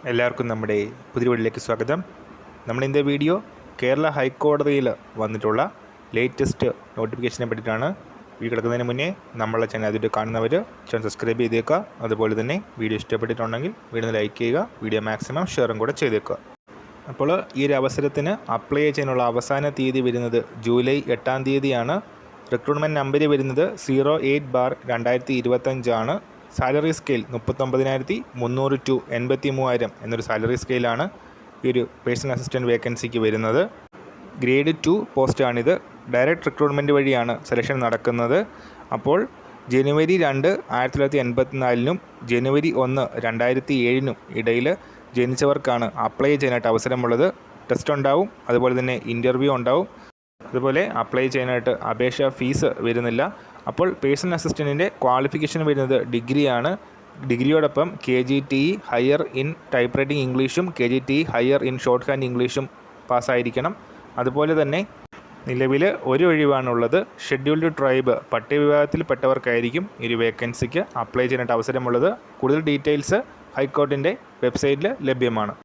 എല്ലാവർക്കും നമ്മുടെ പുതിയ വീഡിയോയിലേക്ക് സ്വാഗതം. നമ്മളിൻ്റെ വീഡിയോ കേരള ഹൈക്കോടതിയിൽ വന്നിട്ടുള്ള ലേറ്റസ്റ്റ് നോട്ടിഫിക്കേഷനെ പറ്റിയിട്ടാണ്. വീഡിയോ കിടക്കുന്നതിന് മുന്നേ നമ്മളെ ചാനൽ ആദ്യമായിട്ട് കാണുന്നവർ ചാനൽ സബ്സ്ക്രൈബ് ചെയ്തേക്കുക. അതുപോലെ തന്നെ വീഡിയോ ഇഷ്ടപ്പെട്ടിട്ടുണ്ടെങ്കിൽ വീഡിയോ ലൈക്ക് ചെയ്യുക, വീഡിയോ മാക്സിമം ഷെയറും കൂടെ ചെയ്തേക്കുക. അപ്പോൾ ഈ ഒരു അവസരത്തിന് അപ്ലൈ ചെയ്യാനുള്ള അവസാന തീയതി വരുന്നത് ജൂലൈ 8-ാം തീയതിയാണ്. റിക്രൂട്ട്മെൻറ്റ് നമ്പർ വരുന്നത് 08/2025 ആണ്. സാലറി സ്കെയിൽ 39,300 ടു 83,000 എന്നൊരു സാലറി സ്കെയിലാണ് ഈ ഒരു പേഴ്സണൽ അസിസ്റ്റൻറ്റ് വേക്കൻസിക്ക് വരുന്നത്. ഗ്രേഡ് 2 പോസ്റ്റാണിത്. ഡയറക്റ്റ് റിക്രൂട്ട്മെൻറ്റ് വഴിയാണ് സെലക്ഷൻ നടക്കുന്നത്. അപ്പോൾ ജനുവരി 2, 1984 ജനുവരി 1, 2007 ഇടയിൽ ജനിച്ചവർക്കാണ് അപ്ലൈ ചെയ്യാനായിട്ട് അവസരമുള്ളത്. ടെസ്റ്റ് ഉണ്ടാവും, അതുപോലെ തന്നെ ഇൻ്റർവ്യൂ ഉണ്ടാവും. അതുപോലെ അപ്ലൈ ചെയ്യാനായിട്ട് അപേക്ഷ ഫീസ് വരുന്നില്ല. അപ്പോൾ പേഴ്സണൽ അസിസ്റ്റൻറ്റിൻ്റെ ക്വാളിഫിക്കേഷൻ വരുന്നത് ഡിഗ്രിയാണ്. ഡിഗ്രിയോടൊപ്പം KGTE higher in type writing ഇംഗ്ലീഷും KGTE higher in short hand ഇംഗ്ലീഷും പാസ്സായിരിക്കണം. അതുപോലെ തന്നെ നിലവിൽ ഒരു ഒഴിവാണുള്ളത്. ഷെഡ്യൂൾഡ് ട്രൈബ് പട്ടികവിഭാഗത്തിൽപ്പെട്ടവർക്കായിരിക്കും ഈ ഒരു വേക്കൻസിക്ക് അപ്ലൈ ചെയ്യാനായിട്ട് അവസരമുള്ളത്. കൂടുതൽ ഡീറ്റെയിൽസ് ഹൈക്കോടതിൻ്റെ വെബ്സൈറ്റിൽ ലഭ്യമാണ്.